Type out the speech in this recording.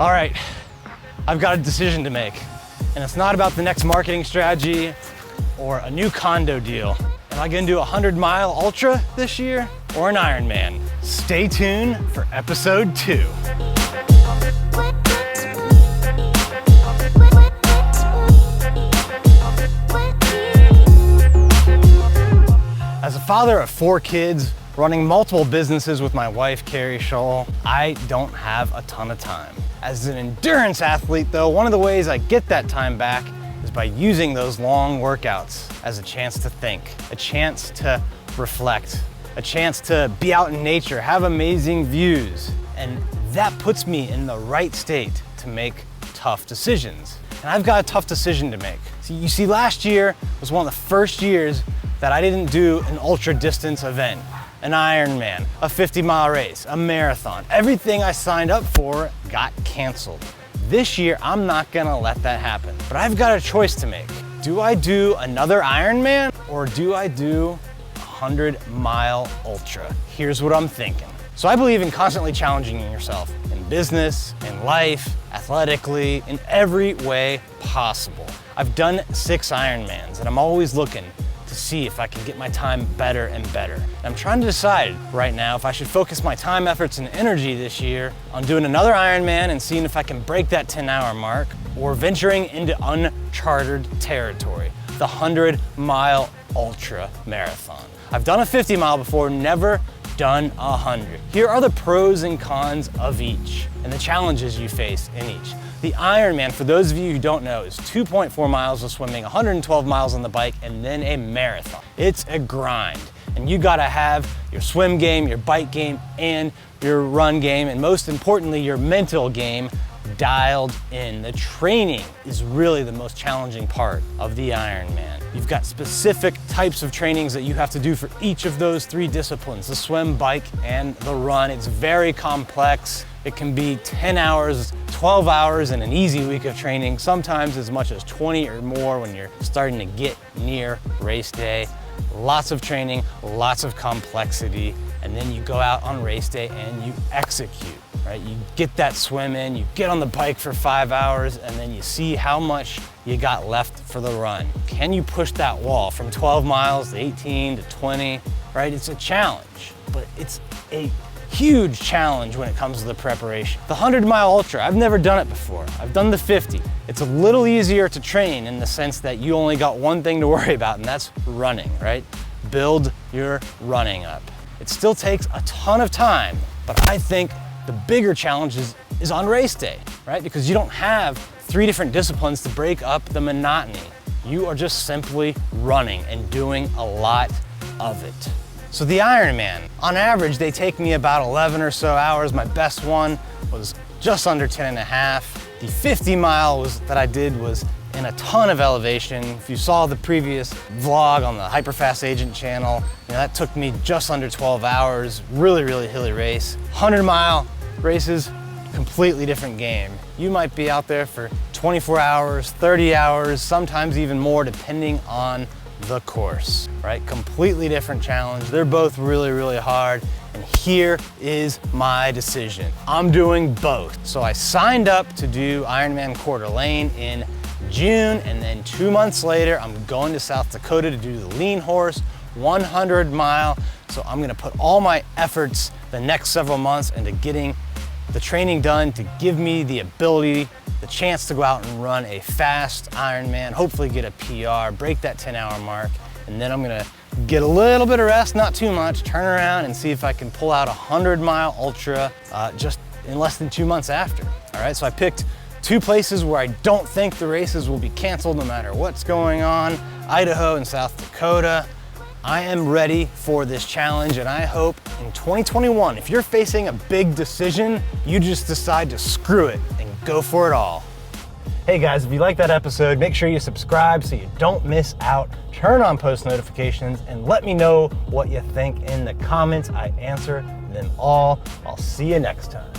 All right, I've got a decision to make, and it's not about the next marketing strategy or a new condo deal. Am I gonna do a 100-mile ultra this year or an Ironman? Stay tuned for episode 2. As a father of 4 kids, running multiple businesses with my wife, Keri Shull, I don't have a ton of time. As an endurance athlete though, one of the ways I get that time back is by using those long workouts as a chance to think, a chance to reflect, a chance to be out in nature, have amazing views. And that puts me in the right state to make tough decisions. And I've got a tough decision to make. You see, last year was one of the first years that I didn't do an ultra distance event, an Ironman, a 50-mile race, a marathon. Everything I signed up for got canceled. This year, I'm not gonna let that happen. But I've got a choice to make. Do I do another Ironman or do I do a 100-mile ultra? Here's what I'm thinking. So I believe in constantly challenging yourself in business, in life, athletically, in every way possible. I've done 6 Ironmans and I'm always looking to see if I can get my time better and better. And I'm trying to decide right now if I should focus my time, efforts, and energy this year on doing another Ironman and seeing if I can break that 10-hour mark, or venturing into uncharted territory, the 100-mile ultra marathon. I've done a 50-mile before, never done 100. Here are the pros and cons of each and the challenges you face in each. The Ironman, for those of you who don't know, is 2.4 miles of swimming, 112 miles on the bike, and then a marathon. It's a grind, and you gotta have your swim game, your bike game, and your run game, and most importantly, your mental game dialed in. The training is really the most challenging part of the Ironman. You've got specific types of trainings that you have to do for each of those 3 disciplines, the swim, bike, and the run. It's very complex. It can be 10 hours, 12 hours in an easy week of training, sometimes as much as 20 or more when you're starting to get near race day. Lots of training, lots of complexity, and then you go out on race day and you execute, right? You get that swim in, you get on the bike for 5 hours, and then you see how much you got left for the run. Can you push that wall from 12 miles to 18 to 20, right? It's a challenge, but it's a huge challenge when it comes to the preparation. The 100-mile ultra, I've never done it before. I've done the 50. It's a little easier to train in the sense that you only got one thing to worry about, and that's running, right? Build your running up. It still takes a ton of time, but I think the bigger challenge is on race day, right? Because you don't have 3 different disciplines to break up the monotony. You are just simply running and doing a lot of it. So the Ironman, on average, they take me about 11 or so hours. My best one was just under 10 and a half. The 50-mile that I did was in a ton of elevation. If you saw the previous vlog on the Hyperfast Agent channel, that took me just under 12 hours. Really, really hilly race. 100-mile races, completely different game. You might be out there for 24 hours, 30 hours, sometimes even more, depending on the course, right? Completely different challenge. They're both really, really hard. And here is my decision. I'm doing both. So I signed up to do Ironman Coeur d'Alene in June, and then 2 months later, I'm going to South Dakota to do the Lean Horse 100-mile. So I'm gonna put all my efforts the next several months into getting the training done to give me the ability, the chance to go out and run a fast Ironman, hopefully get a PR, break that 10-hour mark, and then I'm gonna get a little bit of rest, not too much, turn around and see if I can pull out a 100-mile ultra just in less than 2 months after. All right, so I picked 2 places where I don't think the races will be canceled no matter what's going on, Idaho and South Dakota. I am ready for this challenge, and I hope in 2021, if you're facing a big decision, you just decide to screw it and go for it all. Hey guys, if you like that episode, make sure you subscribe so you don't miss out. Turn on post notifications and let me know what you think in the comments. I answer them all. I'll see you next time.